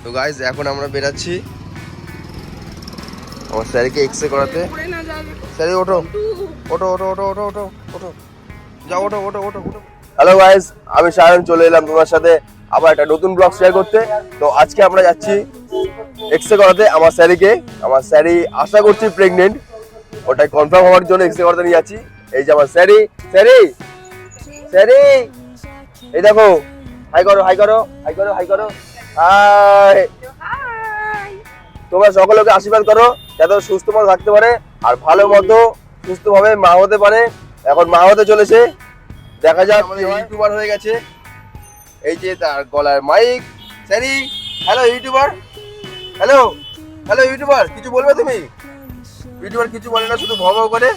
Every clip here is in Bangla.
তো গাইস এখন আমরা বেরাচ্ছি আমার স্যারকে এক্সরে করাতে। স্যার ওঠো ওঠো ওঠো ওঠো ওঠো ওঠো ওঠো যাও ওঠো ওঠো ওঠো ওঠো। হ্যালো গাইস, আমি সায়ন চলে এলাম তোমার সাথে আবার একটা নতুন ব্লগ শেয়ার করতে। তো আজকে আমরা যাচ্ছি এক্সরে করাতে আমার স্যারিকে। আমার স্যারি আশা করছি প্রেগনেন্ট, ওটাই কনফার্ম হওয়ার জন্য এক্সরে করাতে নিয়ে যাচ্ছি। এই যে আমার স্যারি, স্যারি স্যারি এই দেখো, হাই করো হাই করো হাই করো হাই করো হাই। তোমরা সকলকে আশীর্বাদ করো যাতে সুস্থ মতো থাকতে পারে আর ভালো মতো সুস্থভাবে মা হতে পারে। এখন মা হতে চলেছে, দেখা যাক ইউটিউবার হয়ে গেছে। এই যে তার গলার mic. Sorry hello YouTuber, hello hello YouTuber, কিছু বলবে তুমি? ইউটিউবার কিছু বলে না, শুধু ভব করে।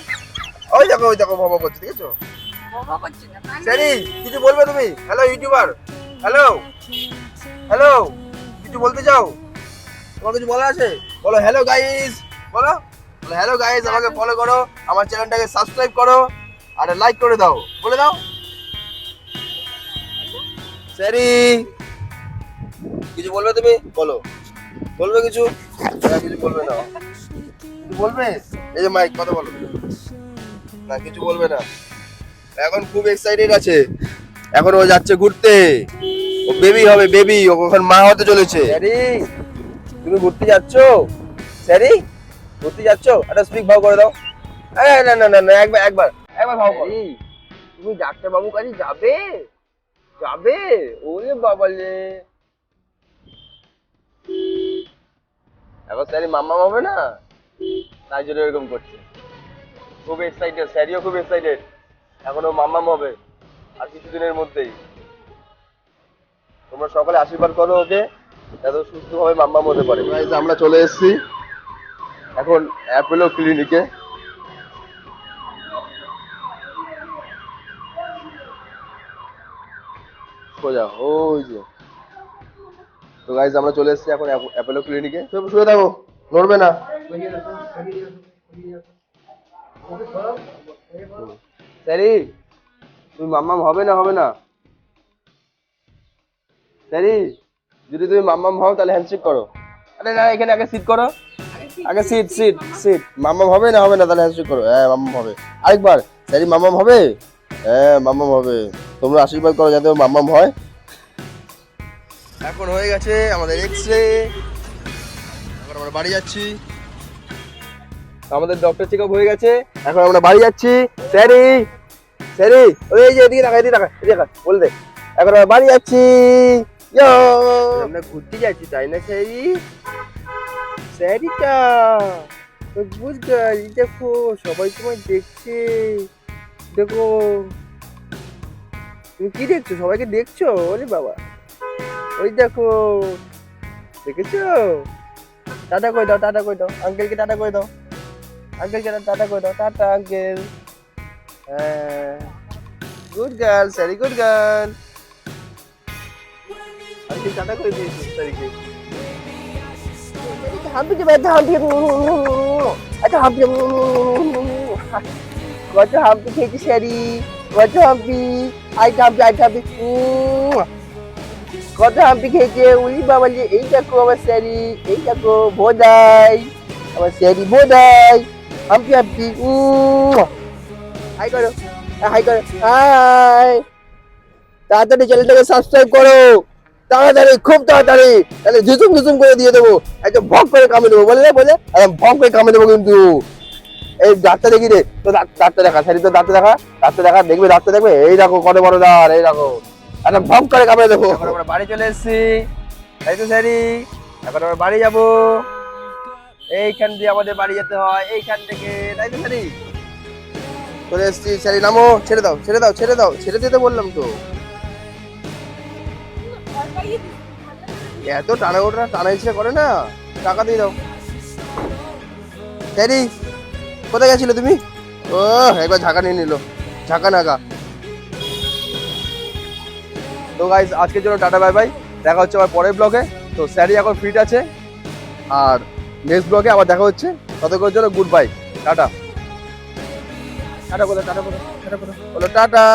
ওই দেখো ভব করছে, ঠিক আছে? স্যারি কিছু বলবে তুমি? হ্যালো ইউটিউবার, হ্যালো হ্যালো, কিছু বলতে চাও? তোমার কিছু বলা আছে? বলো হ্যালো গাইস, বলো হ্যালো গাইস, আমাকে ফলো করো, আমার চ্যানেলটাকে সাবস্ক্রাইব করো আর লাইক করে দাও, বলে দাও। স্যারি কিছু বলবে তুমি? বলো, বলবে কিছু? কিছু বলবে না, কিছু বলবে? এই যে মাইক, কথা বলো না, কিছু বলবে না। এখন খুব এক্সাইটেড আছে, এখন ও যাচ্ছে ঘুরতে, ও বেবি হবে, বেবি ও এখন মা হতে চলেছে। স্যারি তুমি ঘুরতে যাচ্ছ? স্যারি ঘুরতে যাচ্ছ? একটা স্পিক ভাও করে দাও। না না না না, একবার একবার একবার ভাও করো। তুমি ডাক্তার বাবু কাছে যাবে? যাবে? ওরে বাবা রে, এখন স্যারি মাম্মা হবে না, তাই জন্য এরকম করছে। খুব এক্সাইটেড, স্যারিও খুব এক্সাইটেড, এখনো মাম্মাম হবে আর কিছুদিনের মধ্যেই। তোমরা সকালে আশীর্বাদ করো ওকে যাতে সুস্থভাবে মাম্মাম হতে পারে। আমরা চলে এসেছি এখন অ্যাপোলো ক্লিনিকে। সোজা ওই যে। তো গাইজ আমরা চলে এসেছি এখন অ্যাপোলো ক্লিনিকে। শুয়ে থাকো, নড়বে না। স্যারি তুমি মাম্মাম হবে না? হবে না স্যারি? যদি তুমি মাম্মাম হও তাহলে হ্যান্ডশেক করো। আরে না, এখানে আগে সিট করো, আগে সিট সিট সিট। মাম্মাম হবে না? হবে না, তাহলে হ্যান্ডশেক করো। হ্যাঁ মাম্মাম হবে। আরেকবার, স্যারি মাম্মাম হবে? হ্যাঁ মাম্মাম হবে। তোমরা আশীর্বাদ করো যাতে মাম্মাম হয়। এখন হয়ে গেছে আমাদের এক্সরে, এখন আমরা বাড়ি যাচ্ছি। আমাদের ডক্টর চেকআপ হয়ে গেছে, এখন আমরা বাড়ি যাচ্ছি। স্যারি স্যারি ওই যে এদিকে টাকা এদিকে টাকা এদিকে টাকা বলে দে। এখন আমরা বাড়ি যাচ্ছি, আমরা ঘুরতে যাচ্ছি তাই না স্যারি? স্যারিটা বুঝতে দেখো, সবাই তোমায় দেখছে, দেখো তুমি কি দেখছো? সবাইকে দেখছো? ওরে বাবা, ওই দেখো, দেখেছো? টাটা কই দাও, টাটা কই দাও আঙ্কেলকে, টাটা কই দাও আঙ্কেলকে, টাটা কই দাও, টাটা আঙ্কেল। হ্যাঁ good girl স্যারি, good girl. Uncle tata করে দিয়েছি স্যারিকে। হাম্পি ব্যথা, হাম্পি আচ্ছা হাম্পি কত হাম্পি খেয়েছি স্যারি, কত হাম্পি, আইটা হাম্পি আইটা হাম্পি কত হাম্পি খেয়েছে। উলি বাবা, এই দেখো আমার স্যারি, এই দেখো বোধাই, আমার স্যারি বোধাই, হাম্পি হাম্পি হাই করো, হাই করো, হাই। তাড়াতাড়ি চ্যানেলটাকে সাবস্ক্রাইব করো, তাড়াতাড়ি, খুব তাড়াতাড়ি, তাহলে ঝুসুম ঝুসুম করে দিয়ে দেবো, একদম ভক করে কামড়ে দেবো, বলে বলে একদম ভক করে কামড়ে দেবো কিন্তু। এই ডাক্তার দেখি রে, তো ডাক্তার দেখা স্যারি, তো ডাক্তার দেখা, ডাক্তার দেখা, দেখবে ডাক্তার দেখবে, এই দেখো কত বড় দাঁড়, এই দেখো একদম ভক করে কামড়ে দেবো। এখন আমরা বাড়ি চলে এসেছি, তাই তো স্যারি? এখন আমরা বাড়ি যাবো, এইখান দিয়ে আমাদের বাড়ি যেতে হয়, এইখান থেকে, তাই তো স্যারি? চলে এসেছি স্যারি, নামো, ছেড়ে দাও ছেড়ে দাও ছেড়ে দাও, ছেড়ে দিতে বললাম তো। এত টানা ওঠা টানা ইচ্ছে করে না, টাকা দিয়ে দাও। স্যারি কোথায় গেছিলে তুমি? ও একবার ঝাঁকা নিয়ে নিল, ঝাঁকা নাকা। তো গাইস আজকের জন্য টাটা বাই বাই, দেখা হচ্ছে আবার পরের ব্লগে। তো স্যারি এখন ফিট আছে আর নেক্সট ব্লগে আবার দেখা হচ্ছে, ততক্ষণের জন্য গুড বাই, টাটা। টাটা বলো, টাটা বলো, টাটা বলো, বলো টাটা।